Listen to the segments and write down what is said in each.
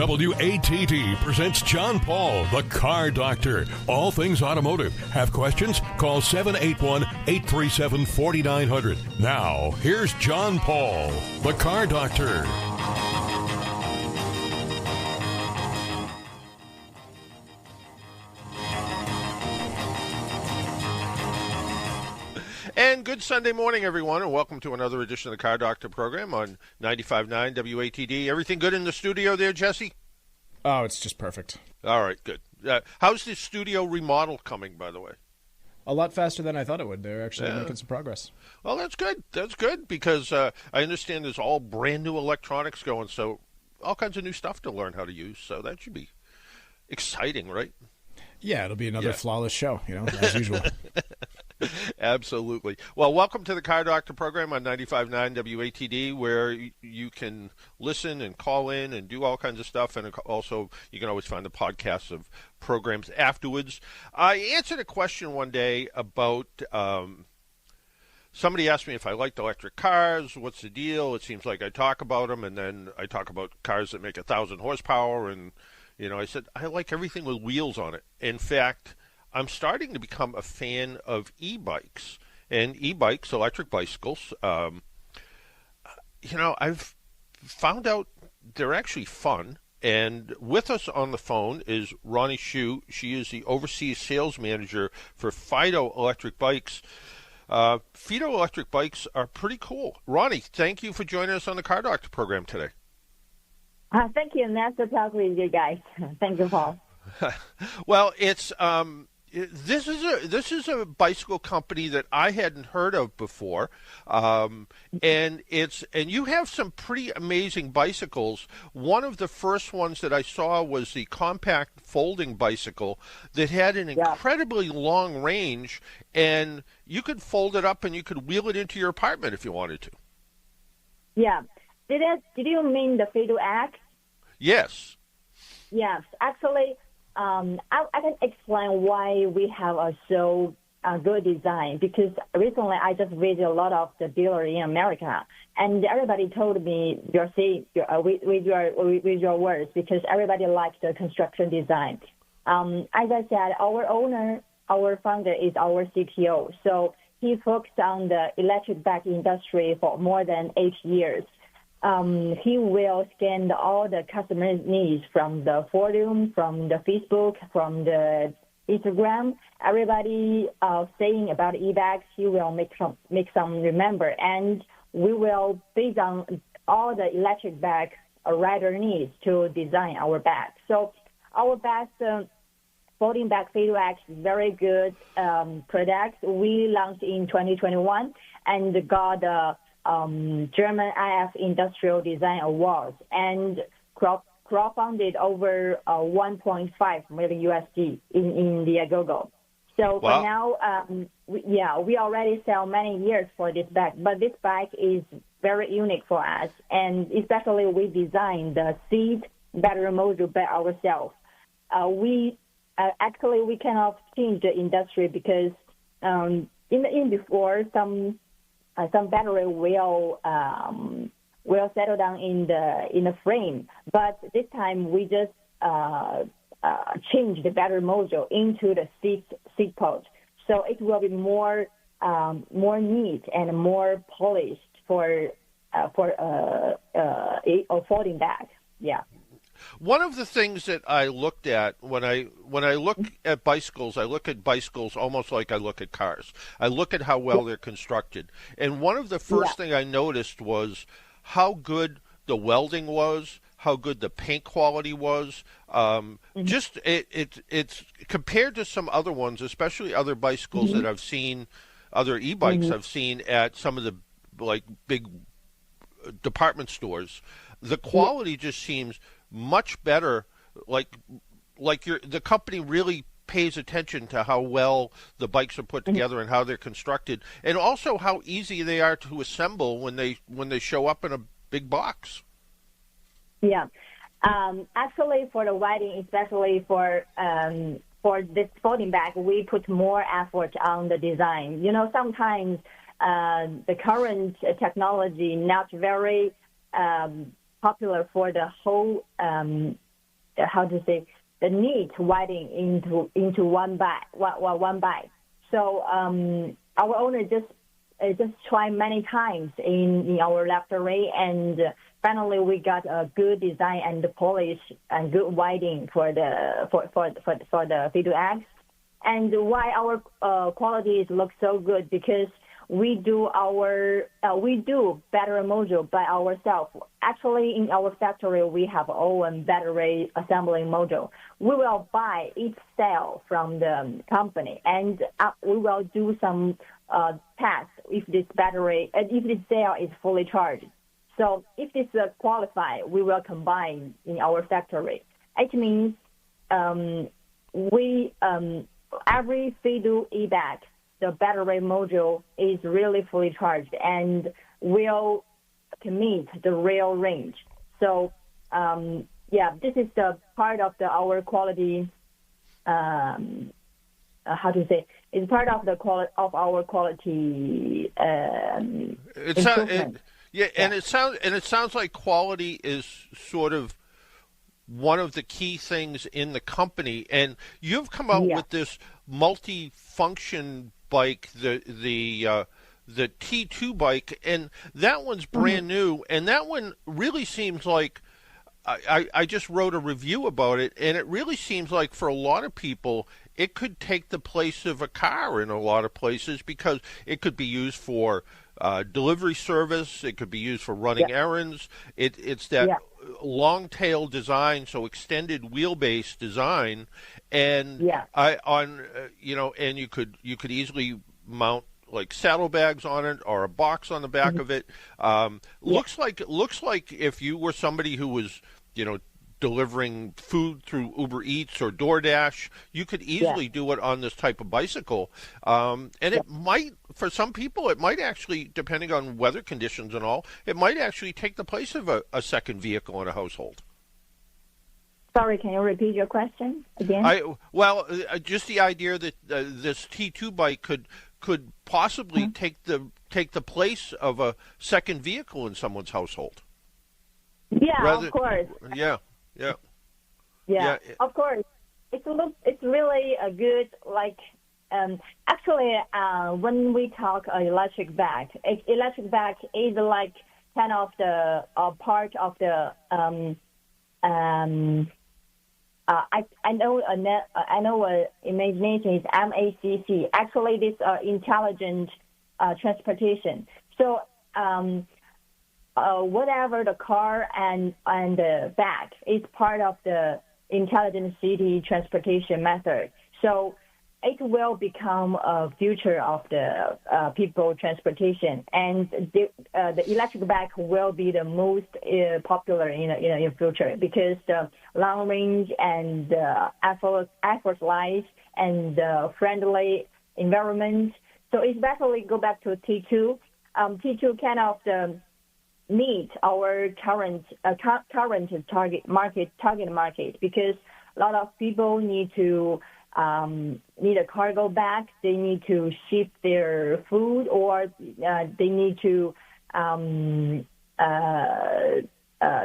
WATD presents John Paul, the Car Doctor. All things automotive. Have questions? Call 781-837-4900. Now, here's John Paul, the Car Doctor. And good Sunday morning, everyone, and welcome to another edition of the Car Doctor program on 95.9 WATD. Everything good in the studio there, Jesse? Oh, it's just perfect. All right, good. How's the studio remodel coming, by the way? A lot faster than I thought it would. They're actually making some progress. Well, that's good. That's good because I understand there's all brand new electronics going, so all kinds of new stuff to learn how to use. So that should be exciting, right? Yeah, it'll be another flawless show, as usual. Absolutely. Well, welcome to the Car Doctor program on 95.9 WATD, where you can listen and call in and do all kinds of stuff, and also you can always find the podcasts of programs afterwards. I answered a question one day about somebody asked me if I liked electric cars, what's the deal? It seems like I talk about them, and then I talk about cars that make 1,000 horsepower, and I said I like everything with wheels on it. In fact, I'm starting to become a fan of e-bikes and e-bikes, electric bicycles. I've found out they're actually fun. And with us on the phone is Ronny. She is the overseas sales manager for Fiido electric bikes. Fiido electric bikes are pretty cool. Ronny, thank you for joining us on the Car Doctor program today. Thank you. Nice to talk with you guys. Thank you, Paul. Well, it's this is a bicycle company that I hadn't heard of before, and you have some pretty amazing bicycles. One of the first ones that I saw was the compact folding bicycle that had an incredibly long range, and you could fold it up and you could wheel it into your apartment if you wanted to. Yeah. Did you mean the Fiido X? Yes. Yes. Actually, I can explain why we have a so good design, because recently I just visited a lot of the dealers in America, and everybody told me with your words, because everybody likes the construction design. As I said, our founder is our CTO, so he focused on the electric bike industry for more than 8 years. He will scan all the customer needs from the forum, from the Facebook, from the Instagram. Everybody saying about e-bags, he will make some remember, and we will, based on all the electric bag rider needs, to design our bag. So our best folding bag Fiido X is very good product. We launched in 2021 and got German IF Industrial Design Awards and crowdfunded over 1.5 million USD in Indiegogo. So for now, we already sell many years for this bag, but this bag is very unique for us, and especially we designed the seat battery module by ourselves. We cannot change the industry because in before some battery will settle down in the frame, but this time we just change the battery module into the seat pouch, so it will be more neat and more polished for a folding bag. Yeah. One of the things that I looked at when I look at bicycles, I look at bicycles almost like I look at cars. I look at how well they're constructed. And one of the first thing I noticed was how good the welding was, how good the paint quality was. Just it's compared to some other ones, especially other bicycles that I've seen, other e-bikes I've seen at some of the big department stores. The quality just seems much better. The company really pays attention to how well the bikes are put together and how they're constructed, and also how easy they are to assemble when they show up in a big box. Yeah, actually, for the riding, especially for this folding bag, we put more effort on the design. Sometimes the current technology not very popular for the whole how to say, the neat widening into one bag. So our owner just tried many times in our laboratory, and finally we got a good design and the polish and good widening for the Fiido eggs. And why our qualities look so good, because we do battery module by ourselves. Actually, in our factory, we have our own battery assembling module. We will buy each cell from the company, and we will do some tests if this cell is fully charged. So if this qualify, we will combine in our factory. It means every Fiido e-bag, the battery module is really fully charged and will meet the real range. So, this is the part of our quality. How to say? It's part of our quality. And it sounds like quality is sort of one of the key things in the company, and you've come out with this multi-function bike, the T2 bike, and that one's brand new, and that one really seems like I just wrote a review about it, and it really seems like for a lot of people it could take the place of a car in a lot of places, because it could be used for delivery service, it could be used for running errands. It's that long tail design, so extended wheelbase design, and and you could easily mount like saddlebags on it or a box on the back of it. Looks like if you were somebody who was delivering food through Uber Eats or DoorDash, you could easily do it on this type of bicycle. And it might, for some people, it might actually, depending on weather conditions and all, it might actually take the place of a second vehicle in a household. Sorry, can you repeat your question again? Just the idea that this T2 bike could possibly take the place of a second vehicle in someone's household. Of course. Yeah, of course. It's really a good, actually, when we talk electric bag is like kind of the part of the I know imagination is MACC. Actually, this intelligent transportation. So whatever the car and the bag is part of the intelligent city transportation method. So it will become a future of the people transportation, and the electric bike will be the most popular in the future, because the long range and effortless and friendly environment. So especially go back to T2. T2 kind of meet our current target market, because a lot of people need a cargo bag. They need to ship their food, or they need to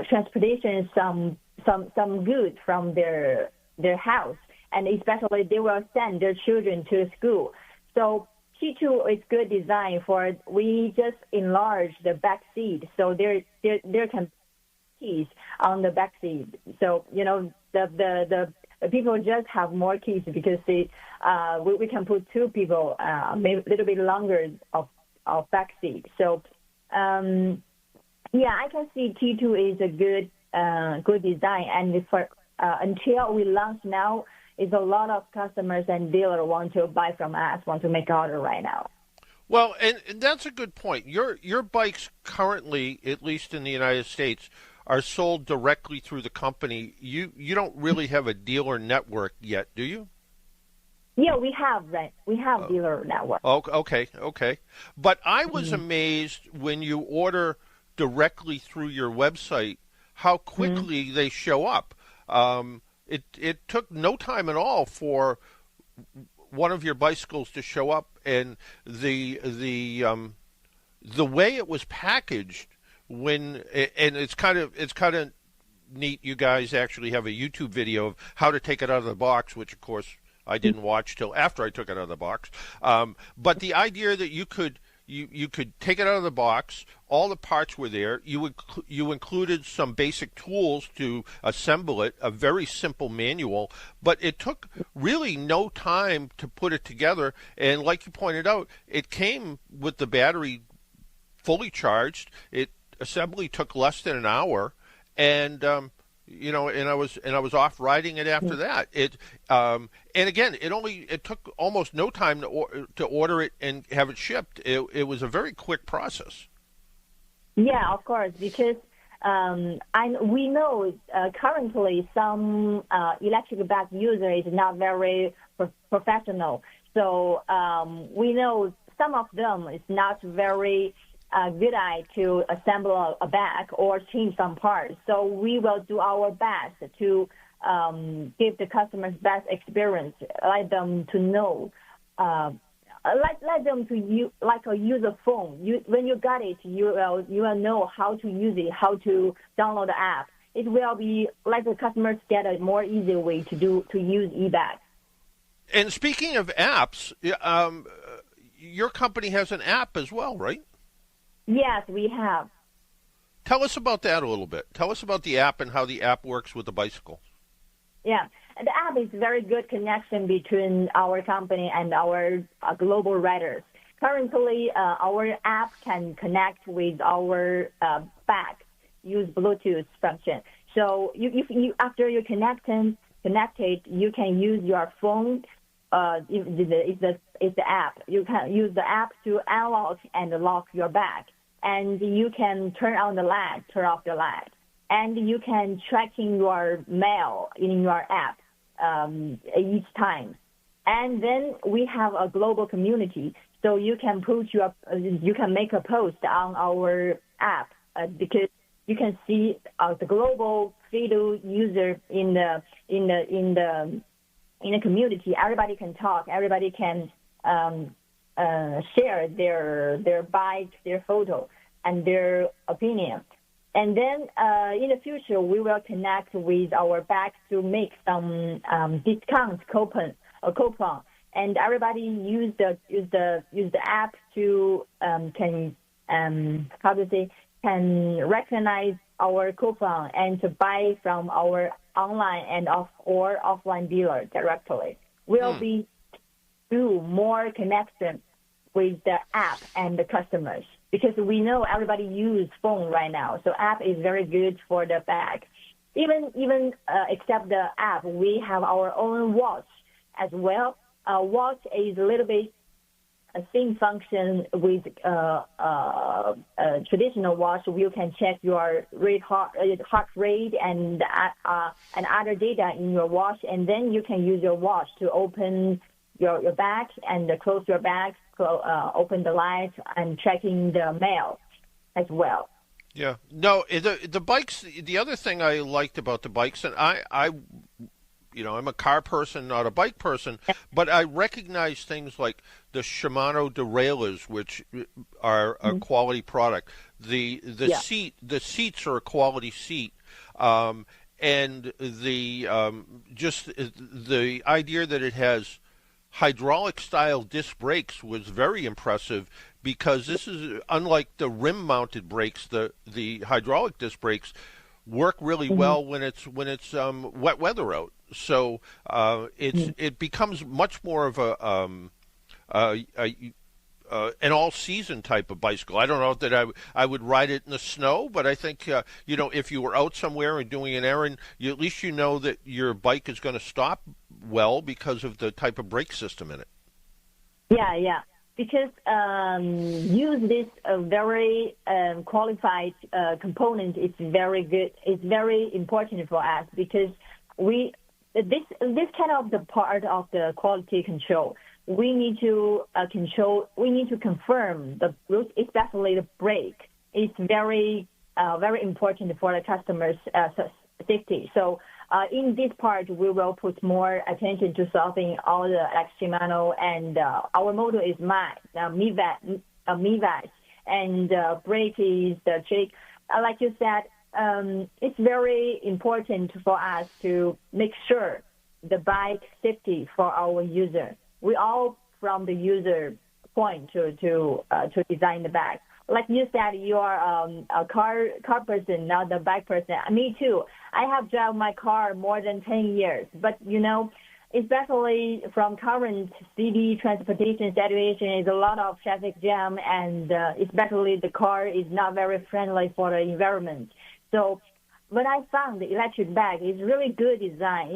transportation some goods from their house, and especially they will send their children to school. So T2 is good design for it. We just enlarge the back seat, so there can be keys on the back seat. So the people just have more keys, because we can put two people, maybe a little bit longer of back seat. So I can see T2 is a good design, and for until we launch now, is a lot of customers and dealers want to buy from us, want to make order right now. Well, and that's a good point. Your bikes currently, at least in the United States, are sold directly through the company. You don't really have a dealer network yet, do you? Yeah, we have dealer network. Okay. But I was amazed when you order directly through your website how quickly they show up. It took no time at all for one of your bicycles to show up, and the way it was packaged, it's kind of neat. You guys actually have a YouTube video of how to take it out of the box, which of course I didn't watch till after I took it out of the box. But the idea that you could take it out of the box, all the parts were there. You included some basic tools to assemble it, a very simple manual, but it took really no time to put it together. And like you pointed out, it came with the battery fully charged. Assembly took less than an hour, and and I was off riding it after that. And again, it took almost no time to order it and have it shipped. It was a very quick process. Yeah, of course, because we know currently some electric bag user is not very professional. So we know some of them is not very good eye to assemble a bag or change some parts. So we will do our best to give the customers best experience, let them to know, let them to use a phone. When you got it, you will know how to use it, how to download the app. It will be let the customers get a more easy way to use eBag. And speaking of apps, your company has an app as well, right? Yes, we have. Tell us about that a little bit. Tell us about the app and how the app works with the bicycle. Yeah, the app is very good connection between our company and our global riders. Currently, our app can connect with our bag, use Bluetooth function. So after you're connected, you can use your phone. It's the app. You can use the app to unlock and lock your bag, and you can turn on the light, turn off the light, and you can tracking your mail in your app each time. And then we have a global community, so you can you can make a post on our app because you can see the global Fiido user in the community. Everybody can talk. Everybody can share their bike, their photo, and their opinion. And then in the future, we will connect with our bags to make some discount coupon. And everybody use the app to can recognize our coupon and to buy from our online and or offline dealer directly. We'll be do more connection with the app and the customers because we know everybody use phone right now. So app is very good for the bag. Even except the app, we have our own watch as well. Watch is a little bit same function with traditional watch. You can check your heart rate and other data in your watch, and then you can use your watch to open your bag and close your bag, open the light, and checking the mail as well. Yeah. No, the bikes, the other thing I liked about the bikes, and I'm a car person, not a bike person, but I recognize things like the Shimano derailleurs, which are a quality product. The seats are a quality seat, and just the idea that it has hydraulic style disc brakes was very impressive because this is unlike the rim mounted brakes. The hydraulic disc brakes work really well when it's wet weather out. So it becomes much more of an all-season type of bicycle. I don't know that I would ride it in the snow, but I think if you were out somewhere and doing an errand, at least you know that your bike is going to stop well because of the type of brake system in it. Yeah. Because use this very qualified component is very good. It's very important for us because this kind of the part of the quality control. We need to control. We need to confirm especially the brake. It's very important for the customer's safety. So in this part, we will put more attention to solving all the Shimano, and our model is Mivax, and brake is the trick. Like you said, it's very important for us to make sure the bike safety for our user. We all from the user point to design the bike. Like you said, you are a car person, not the bike person. Me too. I have driven my car more than 10 years, but especially from current city transportation situation, is a lot of traffic jam, and especially the car is not very friendly for the environment. So when I found the electric bike, it's really good design.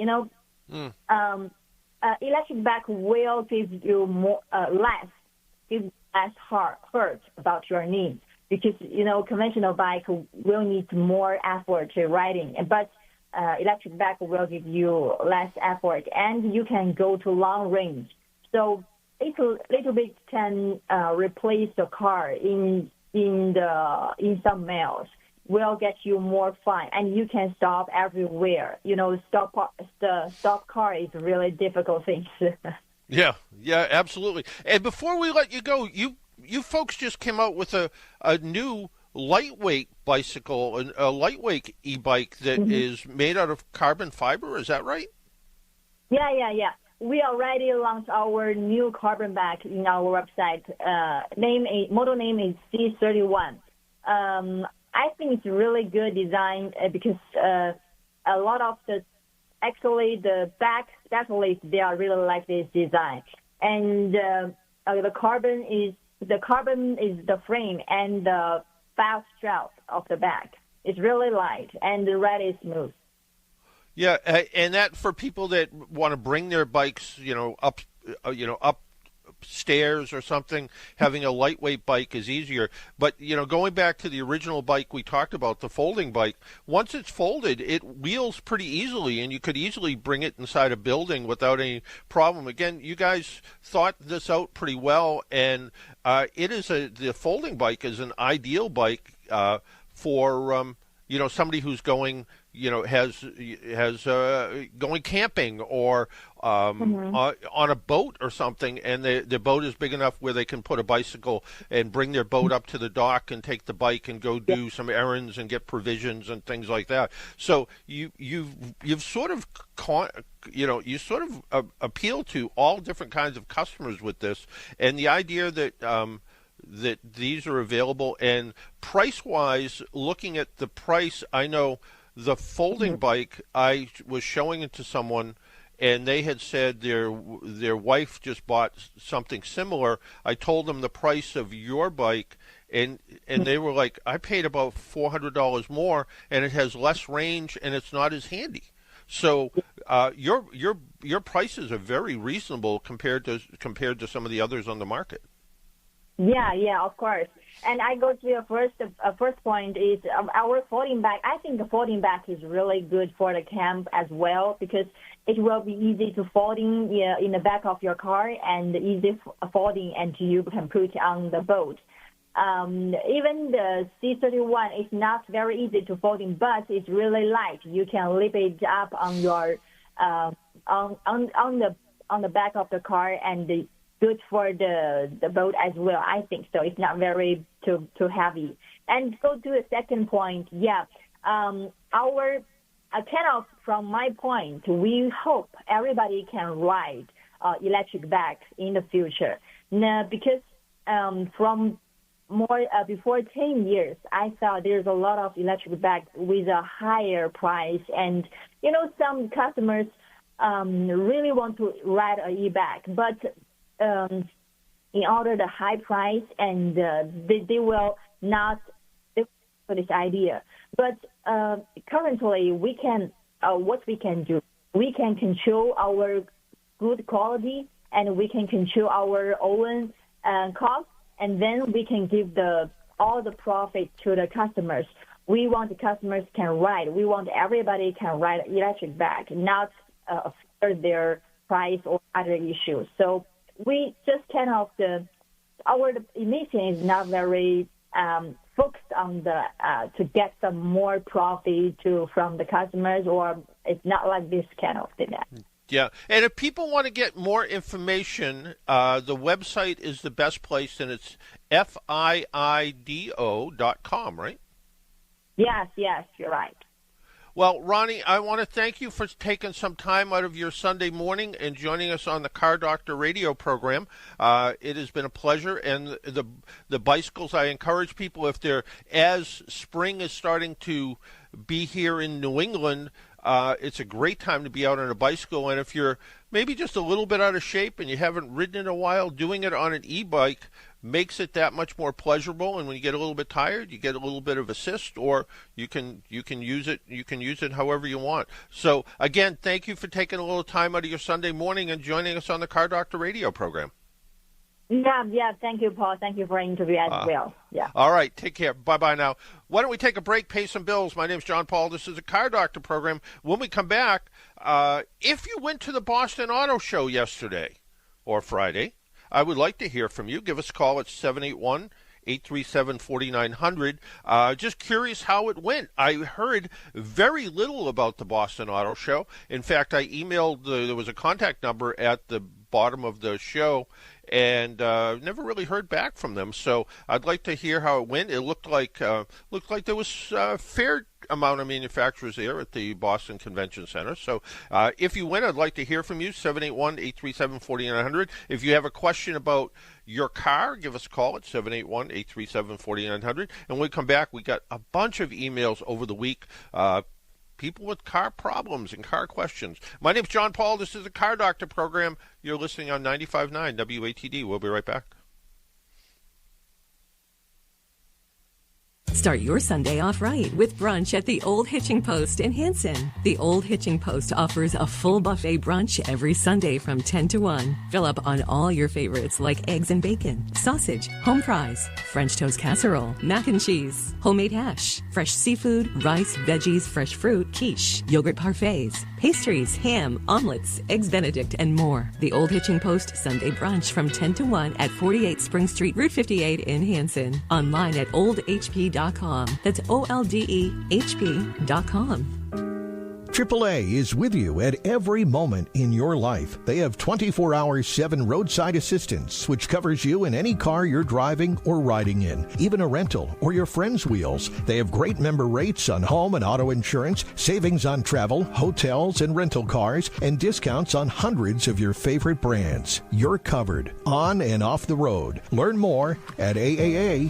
Electric bike will give you more less hurt about your knees, because conventional bike will need more effort to riding, but electric bike will give you less effort, and you can go to long range. So it's a little bit can replace the car in some miles. Will get you more fun, and you can stop everywhere. The stop car is really difficult thing. Yeah, absolutely. And before we let you go, you folks just came out with a new lightweight bicycle, a lightweight e-bike that is made out of carbon fiber. Is that right? Yeah. We already launched our new carbon bike in our website. Model name is C31. I think it's really good design because a lot of the back specialists, they are really like this design, and the carbon is the frame, and the back strap of the back is really light, and the ride is smooth. Yeah, and that for people that want to bring their bikes, up stairs or something, having a lightweight bike is easier. But going back to the original bike we talked about, the folding bike, once it's folded, it wheels pretty easily, and you could easily bring it inside a building without any problem. Again, you guys thought this out pretty well, and the folding bike is an ideal bike for somebody who's going going camping or on a boat or something, and the boat is big enough where they can put a bicycle and bring their boat up to the dock and take the bike and go do some errands and get provisions and things like that. So you've sort of appeal to all different kinds of customers with this, and the idea that these are available. And price-wise, looking at the price, I know the folding bike, I was showing it to someone, and they had said their wife just bought something similar. I told them the price of your bike, and they were like, I paid about $400 more, and it has less range, and it's not as handy. So your prices are very reasonable compared to some of the others on the market. Yeah, of course. And I go to your first point is our folding bag. I think the folding bag is really good for the camp as well, because it will be easy to folding in the back of your car, and easy folding, and you can put on the boat. Even the C31 is not very easy to folding, but it's really light. You can lift it up on your on the back of the car, and good for the boat as well. I think so. It's not very too heavy. And go to the second point. Our kind of from my point, we hope everybody can ride electric bikes in the future. Now, because from more before 10 years, I saw there's a lot of electric bikes with a higher price, and some customers really want to ride a e-bike, but in order the high price, and they will not for this idea. But currently, we can what we can do, we can control our good quality, and we can control our own cost, and then we can give all the profit to the customers. We want the customers can ride. We want everybody can ride electric bike, not for their price or other issues. So we just kind of our emission is not very focused on to get some more profit from the customers, or it's not like this kind of thing. Yeah, and if people want to get more information, the website is the best place, and it's Fiido.com, right? Yes, you're right. Well, Ronny, I want to thank you for taking some time out of your Sunday morning and joining us on the Car Doctor radio program. It has been a pleasure, and the bicycles, I encourage people, if they're, as spring is starting to be here in New England, it's a great time to be out on a bicycle, and if you're maybe just a little bit out of shape and you haven't ridden in a while, doing it on an e-bike makes it that much more pleasurable. And when you get a little bit tired, you get a little bit of assist, or you can use it however you want. So again, thank you for taking a little time out of your Sunday morning and joining us on the Car Doctor radio program. Yeah. Thank you, Paul. Thank you for the interview as well. Yeah. All right. Take care. Bye-bye now. Why don't we take a break, pay some bills? My name's John Paul. This is the Car Doctor program. When we come back, if you went to the Boston Auto Show yesterday or Friday, I would like to hear from you. Give us a call at 781-837-4900. Just curious how it went. I heard very little about the Boston Auto Show. In fact, I emailed, there was a contact number at the bottom of the show, and never really heard back from them. So I'd like to hear how it went. It looked like there was a fair amount of manufacturers there at the Boston Convention Center. So if you went, I'd like to hear from you, 781-837-4900. If you have a question about your car, give us a call at 781-837-4900. And when we come back, we got a bunch of emails over the week, people with car problems and car questions. My name's John Paul. This is the Car Doctor program. You're listening on 95.9 WATD. We'll be right back. Start your Sunday off right with brunch at the Old Hitching Post in Hanson. The Old Hitching Post offers a full buffet brunch every Sunday from 10 to 1. Fill up on all your favorites like eggs and bacon, sausage, home fries, French toast casserole, mac and cheese, homemade hash, fresh seafood, rice, veggies, fresh fruit, quiche, yogurt parfaits, pastries, ham, omelets, eggs Benedict, and more. The Old Hitching Post Sunday brunch from 10 to 1 at 48 Spring Street, Route 58 in Hanson. Online at oldhp.com. That's OLDEHP.com. AAA is with you at every moment in your life. They have 24/7 roadside assistance, which covers you in any car you're driving or riding in, even a rental or your friend's wheels. They have great member rates on home and auto insurance, savings on travel, hotels, and rental cars, and discounts on hundreds of your favorite brands. You're covered on and off the road. Learn more at aaa.com/join.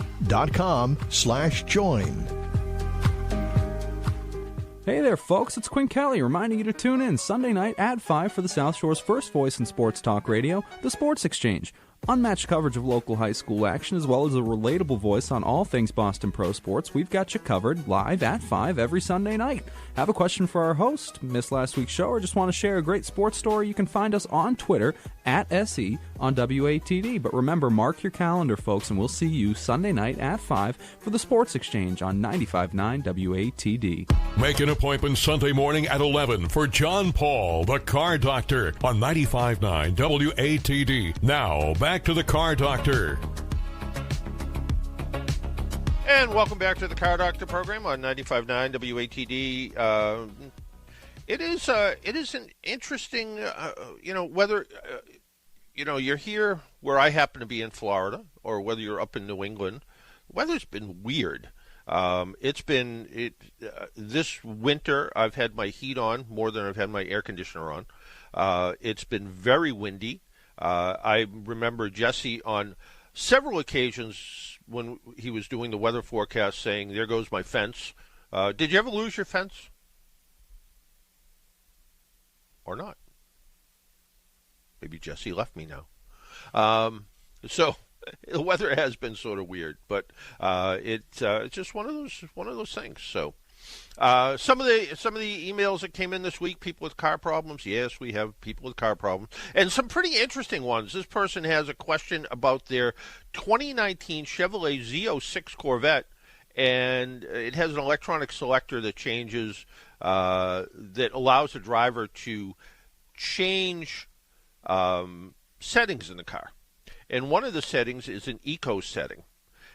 Hey there, folks. It's Quinn Kelly reminding you to tune in Sunday night at 5 for the South Shore's first voice in sports talk radio, The Sports Exchange. Unmatched coverage of local high school action, as well as a relatable voice on all things Boston Pro Sports. We've got you covered live at 5 every Sunday night. Have a question for our host, missed last week's show, or just want to share a great sports story? You can find us on Twitter at SE on WATD. But remember, mark your calendar, folks, and we'll see you Sunday night at 5 for the Sports Exchange on 95.9 WATD. Make an appointment Sunday morning at 11 for John Paul, the Car Doctor, on 95.9 WATD. Now, back to the Car Doctor. And welcome back to the Car Doctor program on 95.9 WATD. It is an interesting, whether, you're here where I happen to be in Florida or whether you're up in New England. The weather's been weird. This winter I've had my heat on more than I've had my air conditioner on. It's been very windy. I remember Jesse on several occasions when he was doing the weather forecast saying, "There goes my fence." Did you ever lose your fence? Or not? Maybe Jesse left me now. So the weather has been sort of weird, but it's just one of those things. So some of the emails that came in this week, people with car problems. Yes, we have people with car problems, and some pretty interesting ones. This person has a question about their 2019 Chevrolet Z06 Corvette, and it has an electronic selector that changes, that allows the driver to change settings in the car. And one of the settings is an eco setting.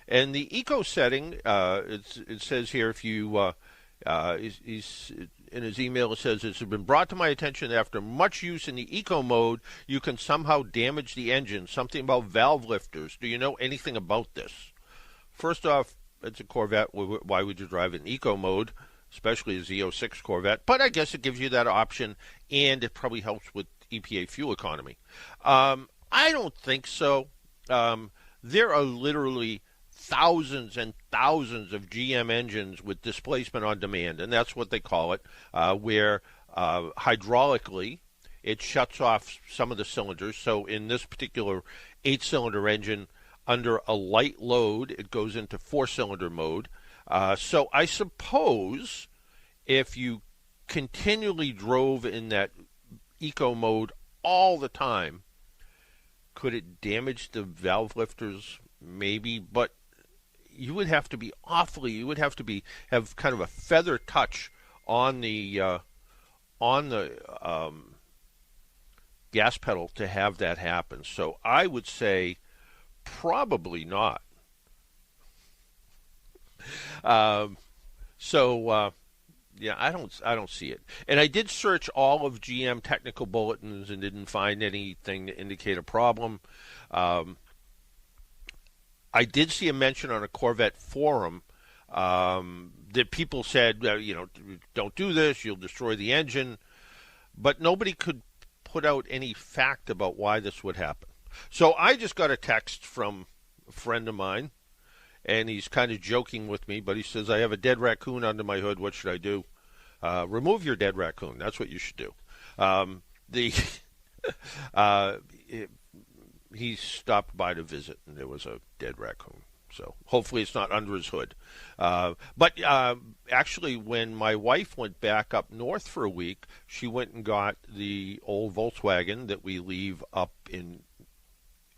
And the eco setting, it says here, if you, he's in his email, it says, "It's been brought to my attention that after much use in the eco mode, you can somehow damage the engine. Something about valve lifters. Do you know anything about this?" First off, it's a Corvette. Why would you drive it in eco mode, especially a Z06 Corvette? But I guess it gives you that option, and it probably helps with EPA fuel economy. I don't think so. There are literally thousands and thousands of GM engines with displacement on demand, and that's what they call it, where hydraulically it shuts off some of the cylinders. So in this particular 8-cylinder engine, under a light load, it goes into 4-cylinder mode. So I suppose if you continually drove in that eco mode all the time, could it damage the valve lifters? Maybe, but you would have to be have kind of a feather touch on the gas pedal to have that happen. So I would say probably not. Yeah, I don't see it. And I did search all of GM technical bulletins and didn't find anything to indicate a problem. I did see a mention on a Corvette forum that people said, don't do this, you'll destroy the engine. But nobody could put out any fact about why this would happen. So I just got a text from a friend of mine, and he's kind of joking with me, but he says, I have a dead raccoon under my hood. What should I do? Remove your dead raccoon. That's what you should do. He stopped by to visit, and there was a dead raccoon. So hopefully it's not under his hood. But actually, when my wife went back up north for a week, she went and got the old Volkswagen that we leave up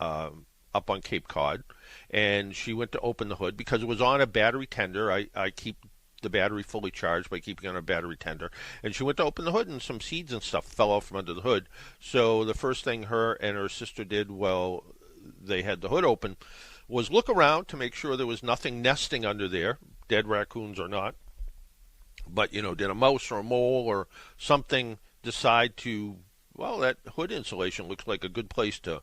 on Cape Cod, and she went to open the hood because it was on a battery tender. I keep the battery fully charged by keeping it on a battery tender. And she went to open the hood, and some seeds and stuff fell off from under the hood. So the first thing her and her sister did while they had the hood open was look around to make sure there was nothing nesting under there, dead raccoons or not. But, did a mouse or a mole or something decide to, that hood insulation looks like a good place to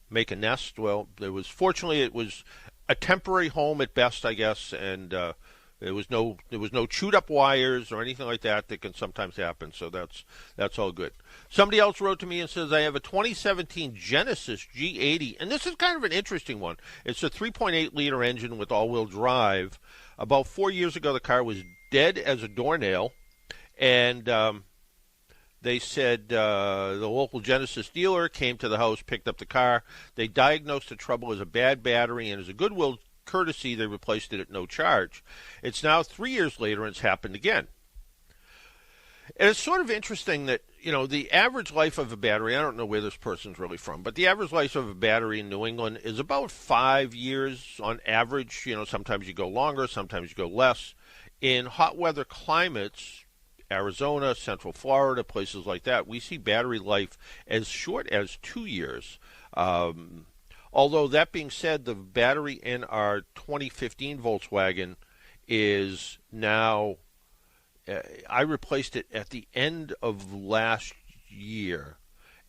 make a nest? Well, fortunately it was a temporary home at best, I guess, and there was no chewed up wires or anything like that can sometimes happen. So that's all good. Somebody else wrote to me and says, I have a 2017 Genesis G80, and this is kind of an interesting one. It's a 3.8 liter engine with all-wheel drive. About 4 years ago, the car was dead as a doornail, and they said the local Genesis dealer came to the house, picked up the car. They diagnosed the trouble as a bad battery, and as a goodwill courtesy, they replaced it at no charge. It's now 3 years later, and it's happened again. And it's sort of interesting that, the average life of a battery, I don't know where this person's really from, but the average life of a battery in New England is about 5 years on average. Sometimes you go longer, sometimes you go less. In hot weather climates, Arizona, Central Florida, places like that, we see battery life as short as 2 years. Although, that being said, the battery in our 2015 Volkswagen is now, I replaced it at the end of last year,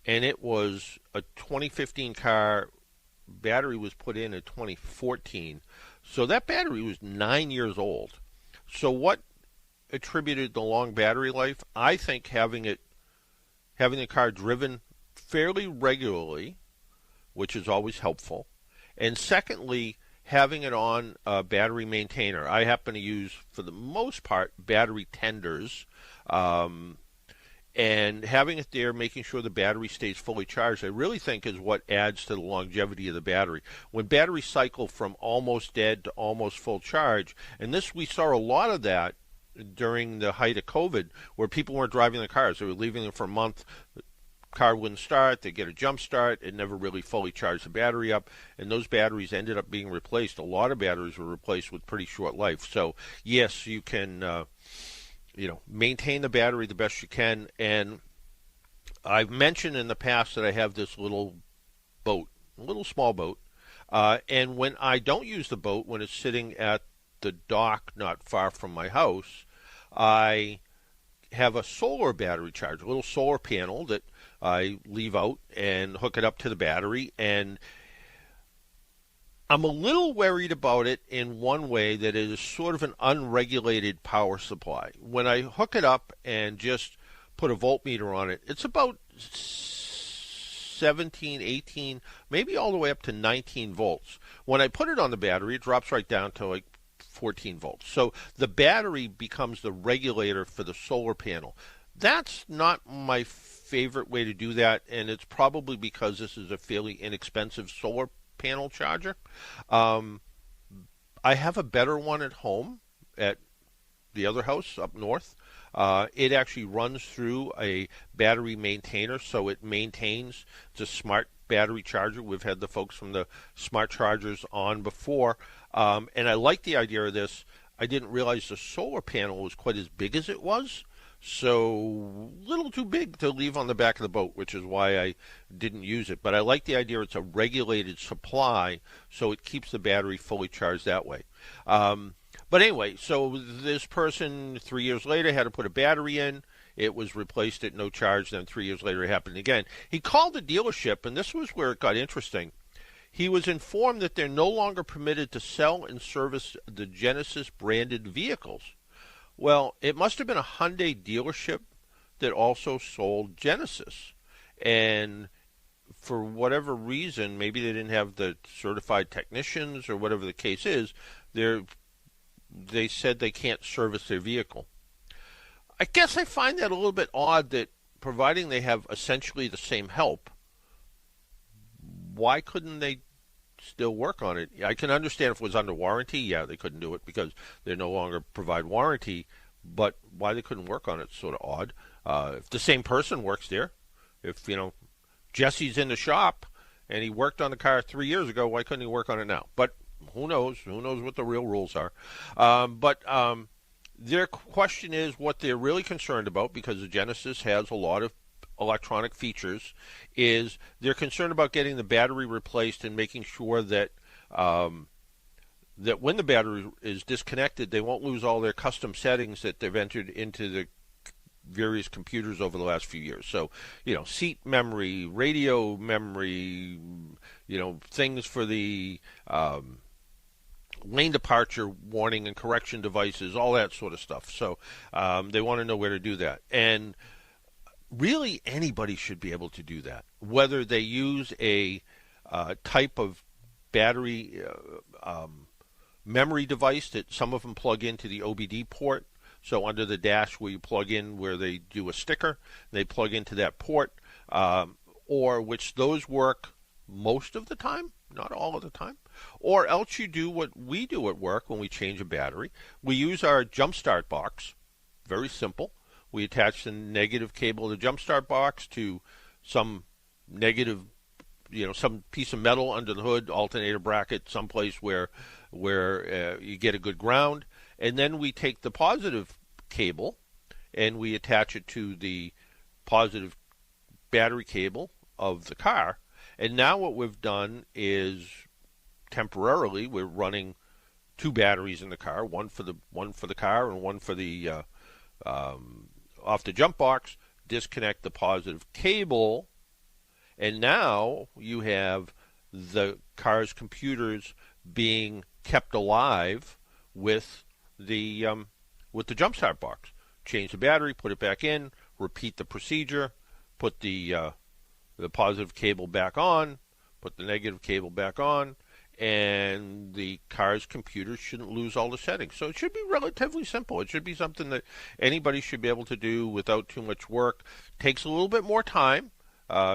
and it was a 2015 car. Battery was put in 2014. So that battery was 9 years old. So what attributed the long battery life? I think having the car driven fairly regularly, which is always helpful. And secondly, having it on a battery maintainer. I happen to use, for the most part, battery tenders. And having it there, making sure the battery stays fully charged, I really think is what adds to the longevity of the battery. When batteries cycle from almost dead to almost full charge, and we saw a lot of that during the height of COVID, where people weren't driving their cars. They were leaving them for a month. Car wouldn't start, they get a jump start, it never really fully charged the battery up, and those batteries ended up being replaced. A lot of batteries were replaced with pretty short life. So yes, you can maintain the battery the best you can. And I've mentioned in the past that I have this little boat, a little small boat, and when I don't use the boat, when it's sitting at the dock not far from my house, I have a solar battery charger, a little solar panel that I leave out and hook it up to the battery. And I'm a little worried about it in one way, that it is sort of an unregulated power supply. When I hook it up and just put a voltmeter on it, it's about 17, 18, maybe all the way up to 19 volts. When I put it on the battery, it drops right down to like 14 volts. So the battery becomes the regulator for the solar panel. That's not my favorite way to do that, and it's probably because this is a fairly inexpensive solar panel charger. I have a better one at home at the other house up north. It actually runs through a battery maintainer, so it maintains. It's a smart battery charger. We've had the folks from the smart chargers on before, and I like the idea of this. I didn't realize the solar panel was quite as big as it was, so a little too big to leave on the back of the boat, which is why I didn't use it. But I like the idea it's a regulated supply, so it keeps the battery fully charged that way. But anyway, so this person 3 years later had to put a battery in. It was replaced at no charge. Then 3 years later it happened again. He called the dealership, and this was where it got interesting. He was informed that they're no longer permitted to sell and service the Genesis branded vehicles. Well, it must have been a Hyundai dealership that also sold Genesis. And for whatever reason, maybe they didn't have the certified technicians or whatever the case is, they said they can't service their vehicle. I guess I find that a little bit odd, that providing they have essentially the same help, why couldn't they still work on it? I can understand if it was under warranty. Yeah, they couldn't do it because they no longer provide warranty, but why they couldn't work on it is sort of odd. If the same person works there, if, Jesse's in the shop and he worked on the car 3 years ago, why couldn't he work on it now? But who knows? Who knows what the real rules are? But their question is what they're really concerned about, because the Genesis has a lot of electronic features, is they're concerned about getting the battery replaced and making sure that that when the battery is disconnected, they won't lose all their custom settings that they've entered into the various computers over the last few years. So, seat memory, radio memory, things for the lane departure warning and correction devices, all that sort of stuff. So they want to know where to do that. And really, anybody should be able to do that, whether they use a type of battery memory device that some of them plug into the OBD port. So under the dash where you plug in, where they do a sticker, they plug into that port, or which those work most of the time, not all of the time. Or else you do what we do at work when we change a battery. We use our jump start box. Very simple. We attach the negative cable of the jump start box to some negative, some piece of metal under the hood, alternator bracket, someplace where you get a good ground. And then we take the positive cable and we attach it to the positive battery cable of the car. And now what we've done is temporarily we're running two batteries in the car, one for the car and one for the off the jump box. Disconnect the positive cable, and now you have the car's computers being kept alive with the jump start box. Change the battery, put it back in, repeat the procedure, put the positive cable back on, put the negative cable back on, and the car's computer shouldn't lose all the settings. So it should be relatively simple. It should be something that anybody should be able to do without too much work. Takes a little bit more time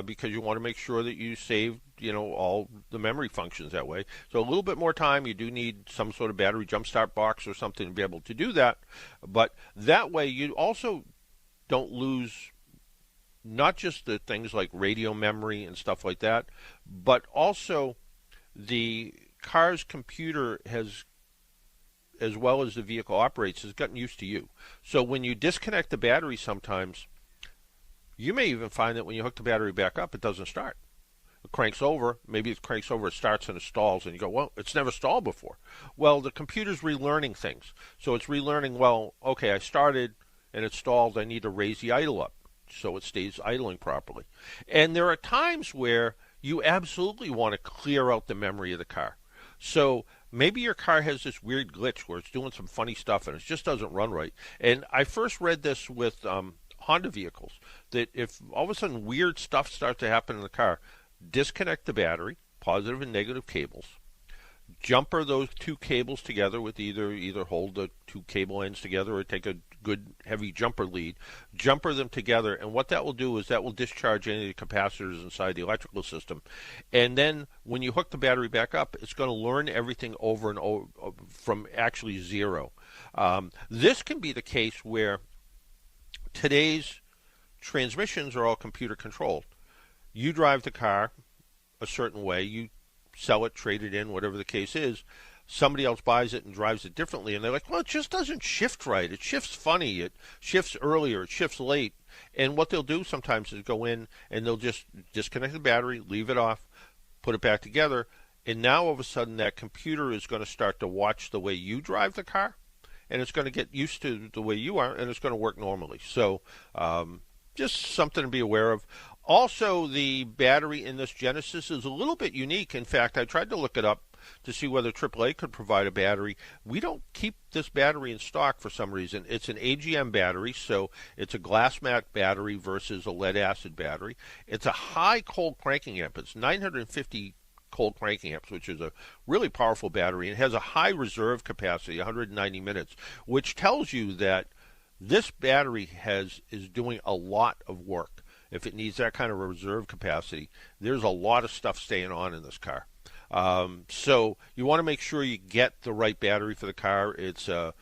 because you want to make sure that you save all the memory functions that way. So a little bit more time. You do need some sort of battery jump start box or something to be able to do that. But that way you also don't lose not just the things like radio memory and stuff like that, but also the car's computer has, as well as the vehicle operates, has gotten used to you. So when you disconnect the battery sometimes, you may even find that when you hook the battery back up, it doesn't start. It cranks over. Maybe it cranks over, it starts and it stalls, and you go, well, it's never stalled before. Well, the computer's relearning things. So it's relearning, well, okay, I started and it stalled. I need to raise the idle up so it stays idling properly. And there are times where you absolutely want to clear out the memory of the car. So maybe your car has this weird glitch where it's doing some funny stuff and it just doesn't run right. And I first read this with Honda vehicles, that if all of a sudden weird stuff starts to happen in the car, disconnect the battery, positive and negative cables, jumper those two cables together with either hold the two cable ends together or take a good heavy jumper lead, jumper them together, and what that will do is that will discharge any of the capacitors inside the electrical system. And then when you hook the battery back up, it's going to learn everything over and over from actually zero. This can be the case where today's transmissions are all computer controlled. You drive the car a certain way, you sell it, trade it in, whatever the case is. Somebody else buys it and drives it differently, and they're like, well, it just doesn't shift right. It shifts funny. It shifts earlier. It shifts late. And what they'll do sometimes is go in and they'll just disconnect the battery, leave it off, put it back together, and now all of a sudden that computer is going to start to watch the way you drive the car, and it's going to get used to the way you are, and it's going to work normally. So just something to be aware of. Also, the battery in this Genesis is a little bit unique. In fact, I tried to look it up to see whether AAA could provide a battery. We don't keep this battery in stock for some reason. It's an AGM battery, so it's a glass mat battery versus a lead acid battery. It's a high cold cranking amp. It's 950 cold cranking amps, which is a really powerful battery. It has a high reserve capacity, 190 minutes, which tells you that this battery is doing a lot of work. If it needs that kind of reserve capacity, there's a lot of stuff staying on in this car. So you want to make sure you get the right battery for the car. It's a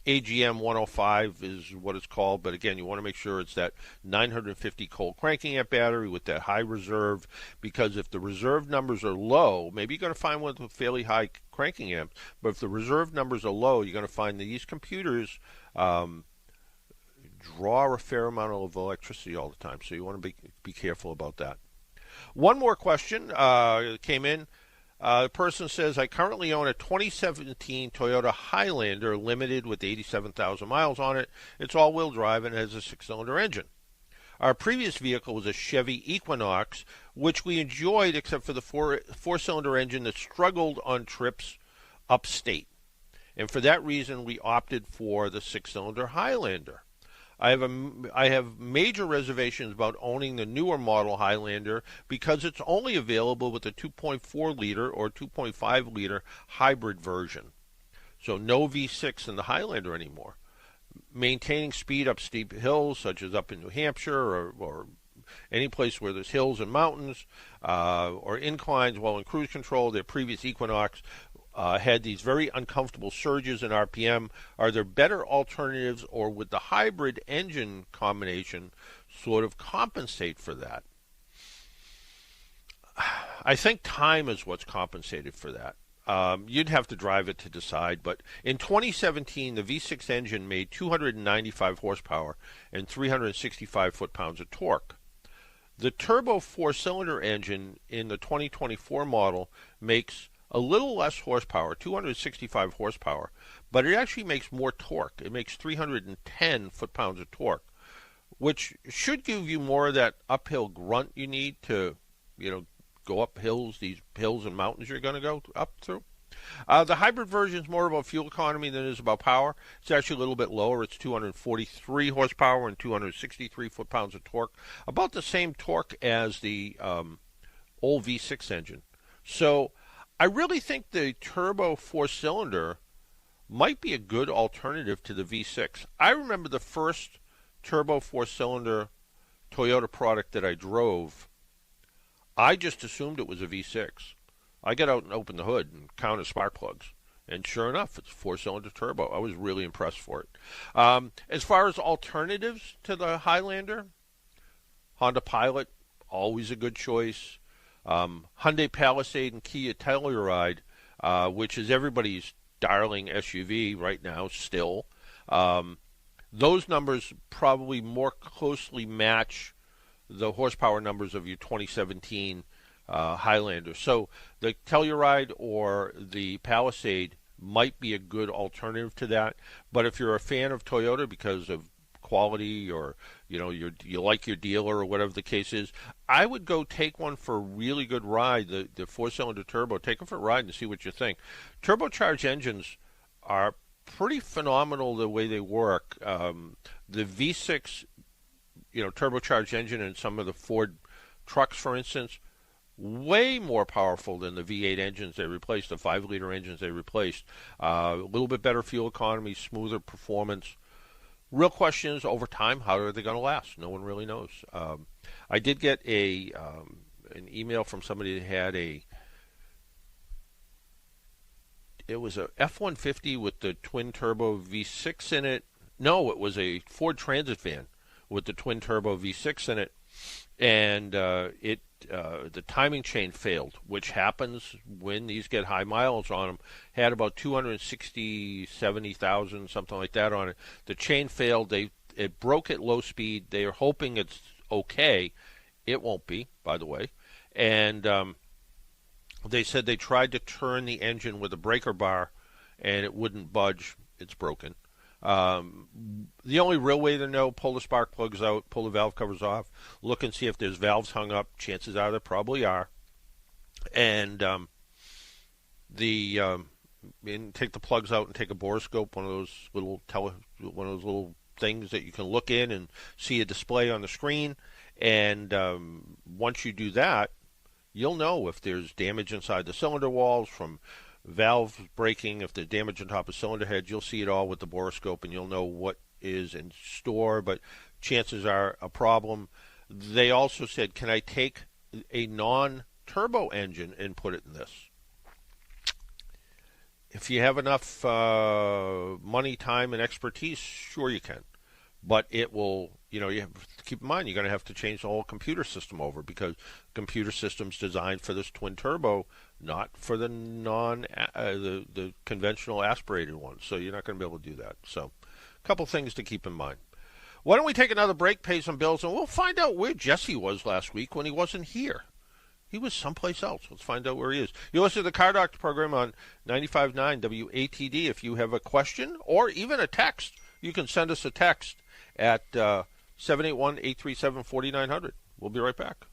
AGM 105 is what it's called, but again, you want to make sure it's that 950 cold cranking amp battery with that high reserve, because if the reserve numbers are low, maybe you're going to find one with a fairly high cranking amp, but if the reserve numbers are low, you're going to find that these computers draw a fair amount of electricity all the time, so you want to be careful about that. One more question came in. The person says, I currently own a 2017 Toyota Highlander Limited with 87,000 miles on it. It's all-wheel drive and has a 6-cylinder engine. Our previous vehicle was a Chevy Equinox, which we enjoyed except for the four-cylinder engine that struggled on trips upstate. And for that reason, we opted for the 6-cylinder Highlander. I have major reservations about owning the newer model Highlander because it's only available with a 2.4 liter or 2.5 liter hybrid version. So no V6 in the Highlander anymore. Maintaining speed up steep hills, such as up in New Hampshire or any place where there's hills and mountains or inclines while in cruise control. Their previous Equinox had these very uncomfortable surges in RPM. Are there better alternatives, or would the hybrid engine combination sort of compensate for that? I think time is what's compensated for that. You'd have to drive it to decide, but in 2017, the V6 engine made 295 horsepower and 365 foot-pounds of torque. The turbo four-cylinder engine in the 2024 model makes a little less horsepower, 265 horsepower, but it actually makes more torque. It makes 310 foot-pounds of torque, which should give you more of that uphill grunt you need to, go up hills, these hills and mountains you're going to go up through. The hybrid version is more about fuel economy than it is about power. It's actually a little bit lower. It's 243 horsepower and 263 foot-pounds of torque, about the same torque as the old V6 engine. So I really think the turbo four-cylinder might be a good alternative to the V6. I remember the first turbo four-cylinder Toyota product that I drove, I just assumed it was a V6. I got out and opened the hood and counted spark plugs, and sure enough, it's a four-cylinder turbo. I was really impressed for it. As far as alternatives to the Highlander, Honda Pilot, always a good choice. Hyundai Palisade and Kia Telluride, which is everybody's darling SUV right now still. Those numbers probably more closely match the horsepower numbers of your 2017 Highlander. So the Telluride or the Palisade might be a good alternative to that. But if you're a fan of Toyota because of quality, or you like your dealer, or whatever the case is, I would go take one for a really good ride. The 4-cylinder turbo, take them for a ride and see what you think. Turbocharged engines are pretty phenomenal the way they work. The V6, turbocharged engine in some of the Ford trucks, for instance, way more powerful than the V8 engines they replaced, the 5-liter engines they replaced. A little bit better fuel economy, smoother performance. Real question is, over time, how are they going to last? No one really knows. I did get an email from somebody that had it was a F-150 with the twin-turbo V6 in it. No, it was a Ford Transit van with the twin-turbo V6 in it. And the timing chain failed, which happens when these get high miles on them. Had about 70,000, something like that on it. The chain failed. It broke at low speed. They are hoping it's okay. It won't be, by the way. And they said they tried to turn the engine with a breaker bar, and it wouldn't budge. It's broken. The only real way to know, pull the spark plugs out, pull the valve covers off, look and see if there's valves hung up. Chances are there probably are. And take the plugs out and take a borescope, one of those little things that you can look in and see a display on the screen. And once you do that, you'll know if there's damage inside the cylinder walls from valves breaking. If there's damage on top of cylinder heads, you'll see it all with the borescope, and you'll know what is in store, but chances are a problem. They also said, can I take a non-turbo engine and put it in this? If you have enough money, time, and expertise, sure you can. But it will, you have to keep in mind, you're going to have to change the whole computer system over, because the computer system's designed for this twin turbo, not for the the conventional aspirated one. So you're not going to be able to do that. So a couple things to keep in mind. Why don't we take another break, pay some bills, and we'll find out where Jesse was last week when he wasn't here. He was someplace else. Let's find out where he is. You listen to the Car Doctor program on 95.9 WATD. If you have a question or even a text, you can send us a text at 781-837-4900. We'll be right back.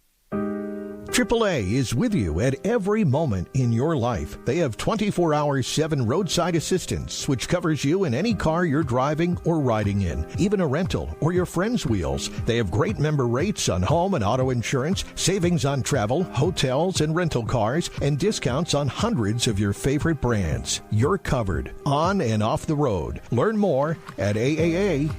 AAA is with you at every moment in your life. They have 24/7 roadside assistance, which covers you in any car you're driving or riding in, even a rental or your friend's wheels. They have great member rates on home and auto insurance, savings on travel, hotels, and rental cars, and discounts on hundreds of your favorite brands. You're covered on and off the road. Learn more at aaa.com/join.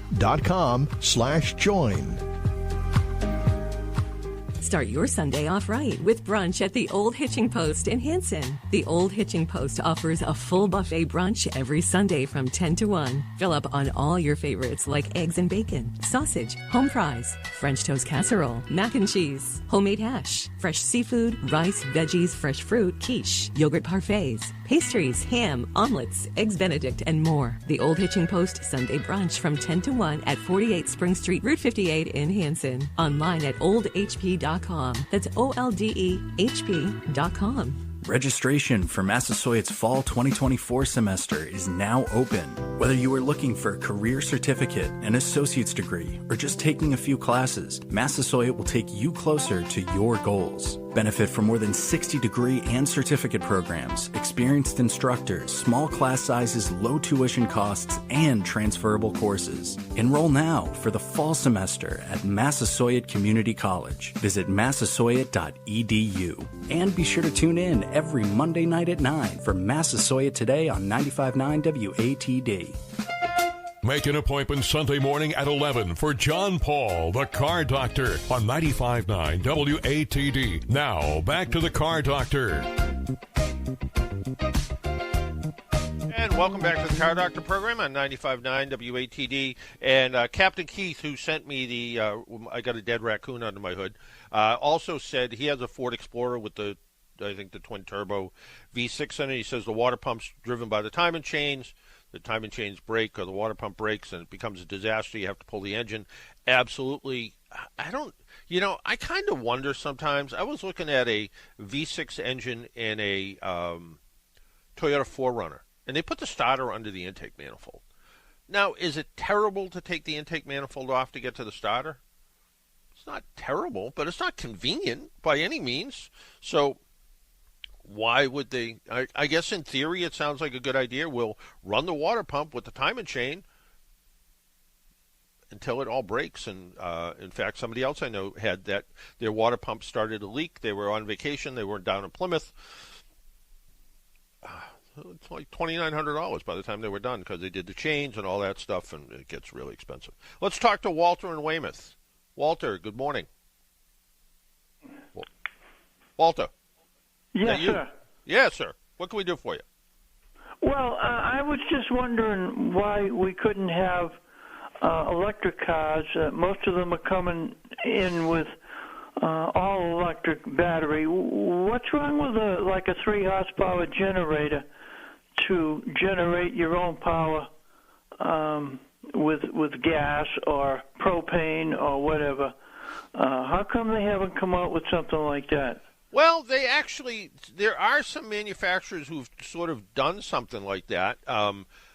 Start your Sunday off right with brunch at the Old Hitching Post in Hanson. The Old Hitching Post offers a full buffet brunch every Sunday from 10 to 1. Fill up on all your favorites like eggs and bacon, sausage, home fries, French toast casserole, mac and cheese, homemade hash, fresh seafood, rice, veggies, fresh fruit, quiche, yogurt parfaits, pastries, ham, omelets, eggs Benedict, and more. The Old Hitching Post Sunday brunch from 10 to 1 at 48 Spring Street, Route 58 in Hanson. Online at oldhp.com. That's OLDEHP.com. Registration for Massasoit's Fall 2024 semester is now open. Whether you are looking for a career certificate, an associate's degree, or just taking a few classes, Massasoit will take you closer to your goals. Benefit from more than 60 degree and certificate programs, experienced instructors, small class sizes, low tuition costs, and transferable courses. Enroll now for the fall semester at Massasoit Community College. Visit massasoit.edu. And be sure to tune in every Monday night at 9 for Massasoit Today on 95.9 WATD. Make an appointment Sunday morning at 11 for John Paul, the Car Doctor, on 95.9 WATD. Now, back to the Car Doctor. And welcome back to the Car Doctor program on 95.9 WATD. And Captain Keith, who sent me I got a dead raccoon under my hood, also said he has a Ford Explorer with the twin turbo V6 in it. He says the water pump's driven by the timing chains. The timing chains break or the water pump breaks and it becomes a disaster. You have to pull the engine. Absolutely. I kind of wonder sometimes. I was looking at a V6 engine in a Toyota 4Runner, and they put the starter under the intake manifold. Now, is it terrible to take the intake manifold off to get to the starter? It's not terrible, but it's not convenient by any means. So why would they? I guess in theory it sounds like a good idea. We'll run the water pump with the timing chain until it all breaks. And in fact, somebody else I know had that. Their water pump started to leak. They were on vacation. They weren't down in Plymouth. It's like $2,900 by the time they were done because they did the chains and all that stuff, and it gets really expensive. Let's talk to Walter in Weymouth. Walter, good morning. Walter. Yes, sir. Yes, sir. What can we do for you? Well, I was just wondering why we couldn't have electric cars. Most of them are coming in with all-electric battery. What's wrong with a 3-horsepower generator to generate your own power with gas or propane or whatever? How come they haven't come out with something like that? Well, there are some manufacturers who've sort of done something like that.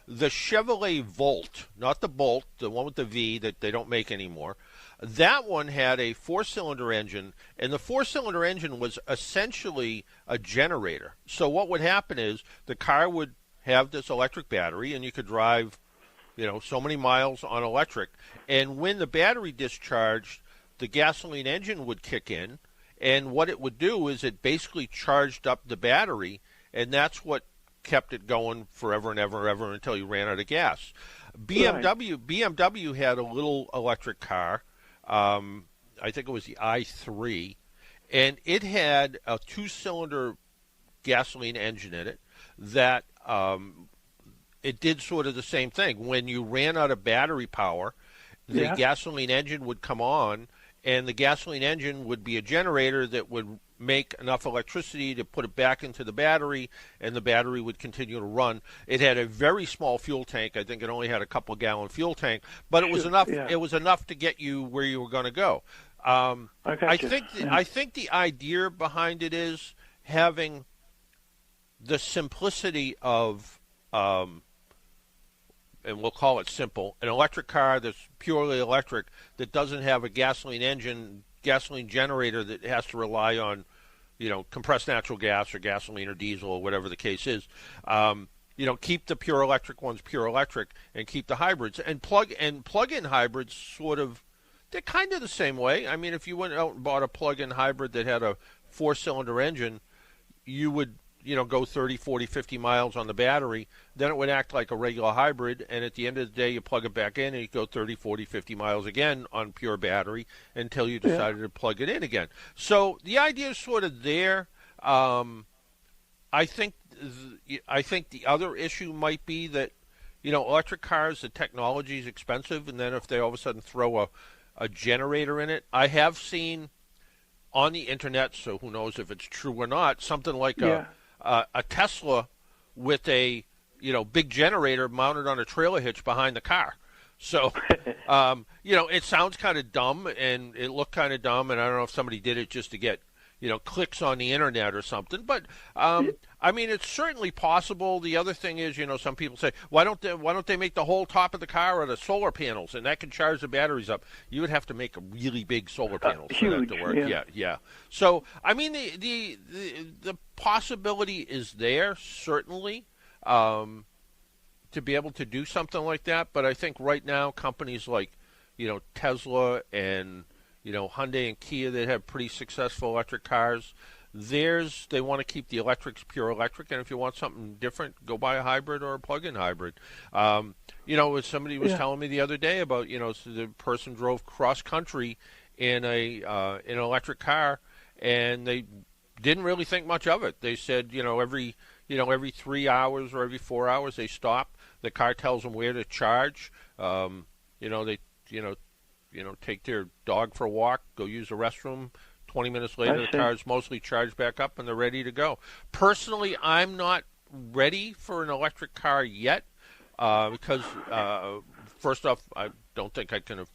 The Chevrolet Volt, not the Bolt, the one with the V that they don't make anymore, that one had a 4-cylinder engine, and the 4-cylinder engine was essentially a generator. So what would happen is the car would have this electric battery, and you could drive, so many miles on electric. And when the battery discharged, the gasoline engine would kick in, and what it would do is it basically charged up the battery, and that's what kept it going forever and ever and ever until you ran out of gas. BMW had a little electric car. I think it was the i3, and it had a 2-cylinder gasoline engine in it that it did sort of the same thing. When you ran out of battery power, the gasoline engine would come on, and the gasoline engine would be a generator that would make enough electricity to put it back into the battery, and the battery would continue to run. It had a very small fuel tank. I think it only had a couple-gallon fuel tank, but it was enough. Yeah. It was enough to get you where you were going to go. I think the idea behind it is having the simplicity of, and we'll call it simple, an electric car that's purely electric that doesn't have a gasoline generator that has to rely on, compressed natural gas or gasoline or diesel or whatever the case is. Keep the pure electric ones pure electric and keep the hybrids. And plug-in hybrids sort of, they're kind of the same way. I mean, if you went out and bought a plug-in hybrid that had a 4-cylinder engine, you would go 30, 40, 50 miles on the battery, then it would act like a regular hybrid, and at the end of the day, you plug it back in, and you go 30, 40, 50 miles again on pure battery until you decided to plug it in again. So the idea is sort of there. I think the other issue might be that, electric cars, the technology is expensive, and then if they all of a sudden throw a generator in it, I have seen on the internet, so who knows if it's true or not, something like a Tesla with a big generator mounted on a trailer hitch behind the car. So it sounds kind of dumb and it looked kind of dumb, and I don't know if somebody did it just to get clicks on the internet or something. But I mean, it's certainly possible. The other thing is, some people say, why don't they make the whole top of the car out of solar panels, and that can charge the batteries up? You would have to make a really big solar panels for that to work. Yeah. So I mean, the possibility is there certainly to be able to do something like that. But I think right now companies like Tesla and Hyundai and Kia that have pretty successful electric cars, they want to keep the electrics pure electric, and if you want something different, go buy a hybrid or a plug-in hybrid. Somebody was telling me the otother day about, so the person drove cross-country in an electric car, and they didn't really think much of it. They said, every 3 hours or every 4 hours they stop. The car tells them where to charge. Take their dog for a walk, go use the restroom. 20 minutes later, the car's mostly charged back up and they're ready to go. Personally, I'm not ready for an electric car yet because, first off, I don't think I can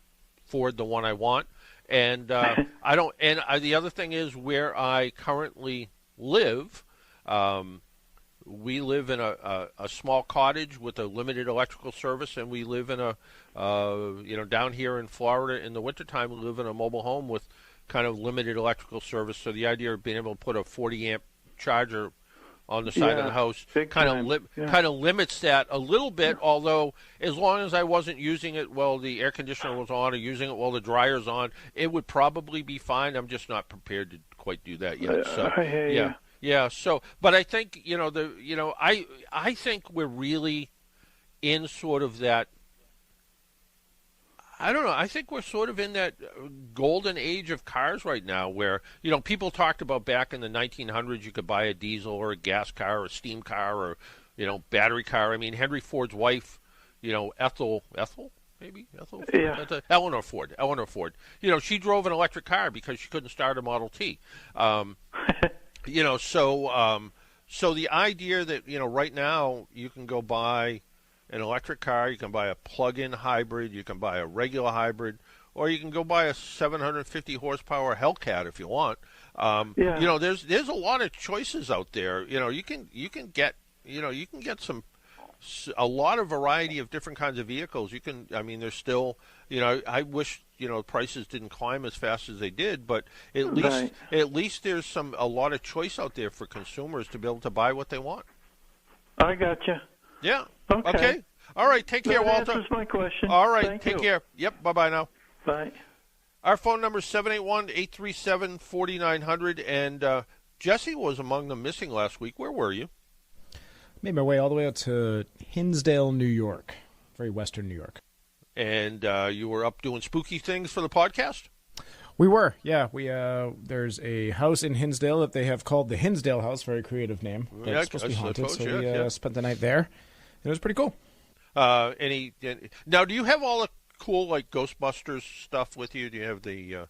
afford the one I want. And I don't. And the other thing is where I currently live, we live in a small cottage with a limited electrical service, and we live in down here in Florida in the wintertime, we live in a mobile home with kind of limited electrical service. So the idea of being able to put a 40-amp charger on the side of the house kind of limits that a little bit, although as long as I wasn't using it while the air conditioner was on or using it while the dryer's on, it would probably be fine. I'm just not prepared to quite do that yet. So yeah. So, but I think I think we're really in sort of that. I don't know. I think we're sort of in that golden age of cars right now where, people talked about back in the 1900s you could buy a diesel or a gas car or a steam car or, battery car. I mean, Henry Ford's wife, Ethel, maybe? Ethel? Yeah. Eleanor Ford. She drove an electric car because she couldn't start a Model T. So the idea that, right now you can go buy an electric car, you can buy a plug-in hybrid, you can buy a regular hybrid, or you can go buy a 750 horsepower Hellcat if you want. There's a lot of choices out there. You can get a lot of variety of different kinds of vehicles. There's still, I wish, prices didn't climb as fast as they did, but at least there's a lot of choice out there for consumers to be able to buy what they want. I gotcha. Yeah. Okay. All right. Take care, Walter. That answers my question. All right. Thank Take you. care. Yep. Bye-bye now. Bye. Our phone number is 781-837-4900. And Jesse was among the missing last week. Where were you? Made my way all the way out to Hinsdale, New York. Very western New York. And you were up doing spooky things for the podcast? We were, yeah. There's a house in Hinsdale that they have called the Hinsdale House, very creative name. But it's supposed to be haunted, so we spent the night there. It was pretty cool. Now, do you have all the cool Ghostbusters stuff with you? Do you have the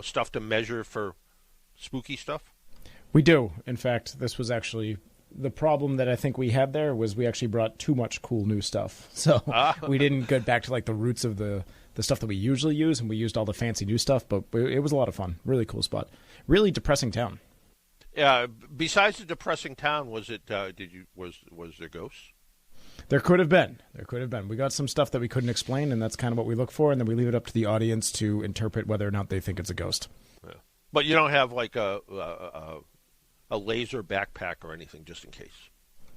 stuff to measure for spooky stuff? We do. In fact, this was actually the problem that I think we had there was we actually brought too much cool new stuff. So we didn't get back to the roots of the stuff that we usually use, and we used all the fancy new stuff, but it was a lot of fun. Really cool spot. Really depressing town. Besides the depressing town, was there ghosts? There could have been. We got some stuff that we couldn't explain, and that's kind of what we look for, and then we leave it up to the audience to interpret whether or not they think it's a ghost. Yeah. But you don't have a laser backpack or anything just in case?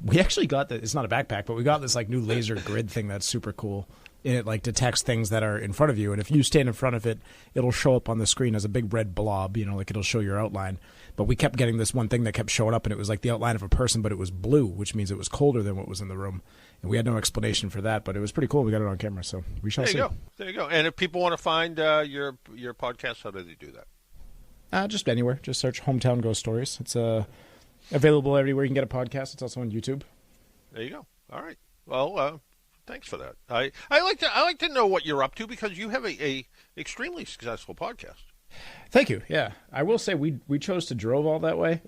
We actually got it's not a backpack, but we got this new laser grid thing that's super cool. And it detects things that are in front of you, and if you stand in front of it, it'll show up on the screen as a big red blob. It'll show your outline. But we kept getting this one thing that kept showing up, and it was the outline of a person, but it was blue, which means it was colder than what was in the room. And we had no explanation for that, but it was pretty cool. We got it on camera, so we shall see. There you go. And if people want to find your podcast, how do they do that? Just anywhere. Just search Hometown Ghost Stories. It's available everywhere you can get a podcast. It's also on YouTube. There you go. All right. Well, thanks for that. I like to know what you're up to because you have a extremely successful podcast. Thank you. Yeah, I will say we chose to drive all that way,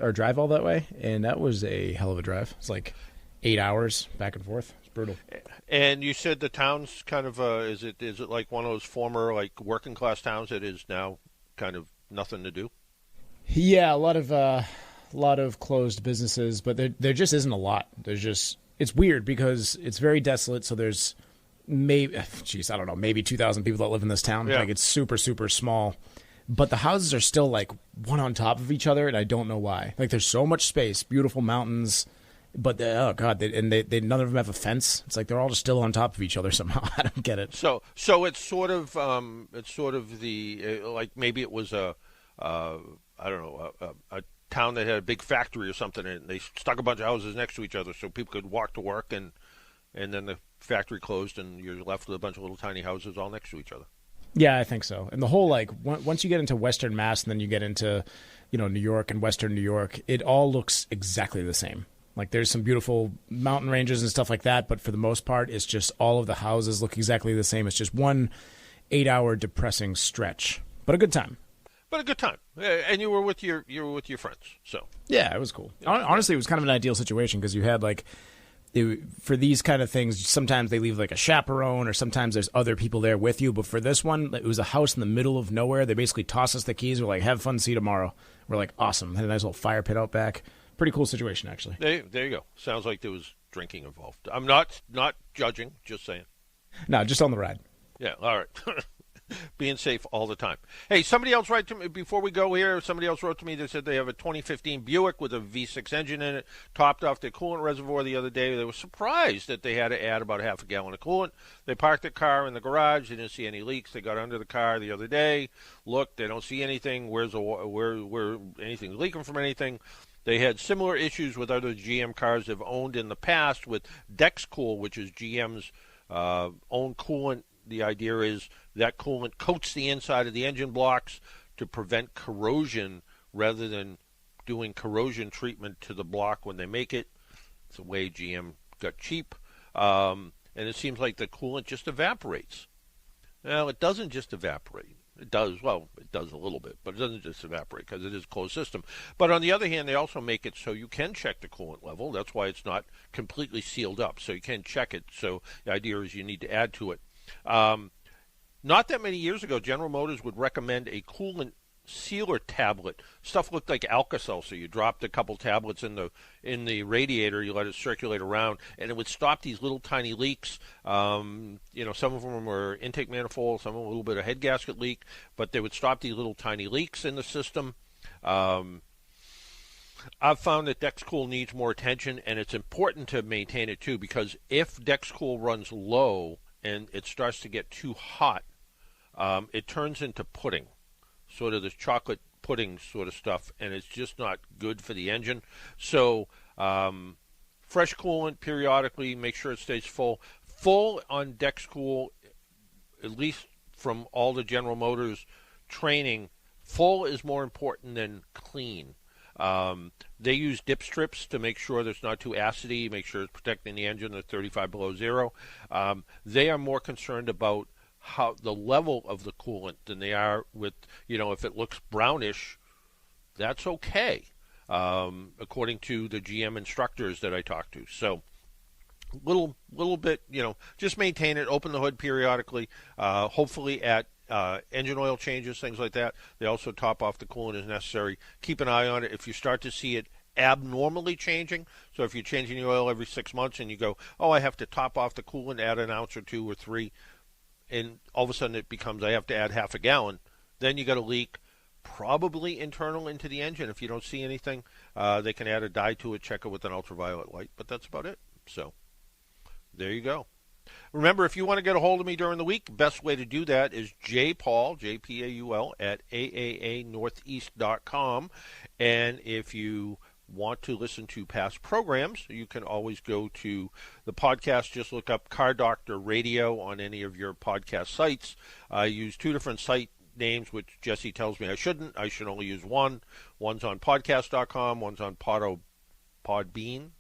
and that was a hell of a drive. It's 8 hours back and forth. It's brutal. And you said the town's kind of is it like one of those former working class towns that is now kind of nothing to do? Yeah, a lot of closed businesses, but there just isn't a lot. It's weird because it's very desolate. So there's maybe 2,000 people that live in this town. Yeah. It's super, super small. But the houses are still one on top of each other, and I don't know why. There's so much space, beautiful mountains, but they none of them have a fence. It's they're all just still on top of each other somehow. I don't get it. So it's sort of the maybe it was a town that had a big factory or something, and they stuck a bunch of houses next to each other so people could walk to work, and then the factory closed, and you're left with a bunch of little tiny houses all next to each other. Yeah, I think so. And the whole once you get into Western Mass and then you get into, New York and Western New York, it all looks exactly the same. There's some beautiful mountain ranges and stuff like that, but for the most part, it's just all of the houses look exactly the same. It's just one 8-hour depressing stretch, but a good time. And you were with your friends, so yeah, it was cool. Honestly, it was kind of an ideal situation because you had for these kind of things, sometimes they leave a chaperone or sometimes there's other people there with you. But for this one, it was a house in the middle of nowhere. They basically toss us the keys. We're have fun, see you tomorrow. We're awesome. Had a nice little fire pit out back. Pretty cool situation, actually. There you go. Sounds like there was drinking involved. I'm not judging, just saying. No, just on the ride. Yeah, all right. Being safe all the time. Hey, somebody else wrote to me before we go here. Somebody else wrote to me. They said they have a 2015 Buick with a V6 engine in it, topped off their coolant reservoir the other day. They were surprised that they had to add about half a gallon of coolant. They parked their car in the garage. They didn't see any leaks. They got under the car the other day. Looked, they don't see anything. Where anything leaking from anything? They had similar issues with other GM cars they've owned in the past with Dexcool, which is GM's own coolant. The idea is that coolant coats the inside of the engine blocks to prevent corrosion rather than doing corrosion treatment to the block when they make it. It's the way GM got cheap. And it seems like the coolant just evaporates. Well, it doesn't just evaporate. It does a little bit, but it doesn't just evaporate because it is a closed system. But on the other hand, they also make it so you can check the coolant level. That's why it's not completely sealed up, so you can check it. So the idea is you need to add to it. Not that many years ago, General Motors would recommend a coolant sealer tablet. Stuff looked like Alka-Seltzer. You dropped a couple tablets in the radiator, you let it circulate around, and it would stop these little tiny leaks. Some of them were intake manifold, some of them a little bit of head gasket leak, but they would stop these little tiny leaks in the system. I've found that Dexcool needs more attention, and it's important to maintain it too, because if Dexcool runs low and it starts to get too hot, it turns into pudding, sort of this chocolate pudding sort of stuff, and it's just not good for the engine. So fresh coolant periodically, make sure it stays full. Full on Dexcool, at least from all the General Motors training, full is more important than clean. They use dip strips to make sure there's not too acidy, make sure it's protecting the engine at 35 below zero. They are more concerned about how the level of the coolant than they are with, if it looks brownish, that's okay, according to the GM instructors that I talked to. So little bit, just maintain it, open the hood periodically, hopefully at engine oil changes, things like that. They also top off the coolant as necessary. Keep an eye on it. If you start to see it abnormally changing, so if you're changing the oil every 6 months and you go, I have to top off the coolant, add an ounce or 2 or 3, and all of a sudden it becomes I have to add half a gallon, then you got a leak, probably internal into the engine. If you don't see anything, they can add a dye to it, check it with an ultraviolet light, but that's about it. So there you go. Remember, if you want to get a hold of me during the week, best way to do that is jpaul, J-P-A-U-L, at aaanortheast.com. And if you want to listen to past programs, you can always go to the podcast. Just look up Car Doctor Radio on any of your podcast sites. I use 2 different site names, which Jesse tells me I shouldn't. I should only use one. One's on podcast.com, one's on Podbean.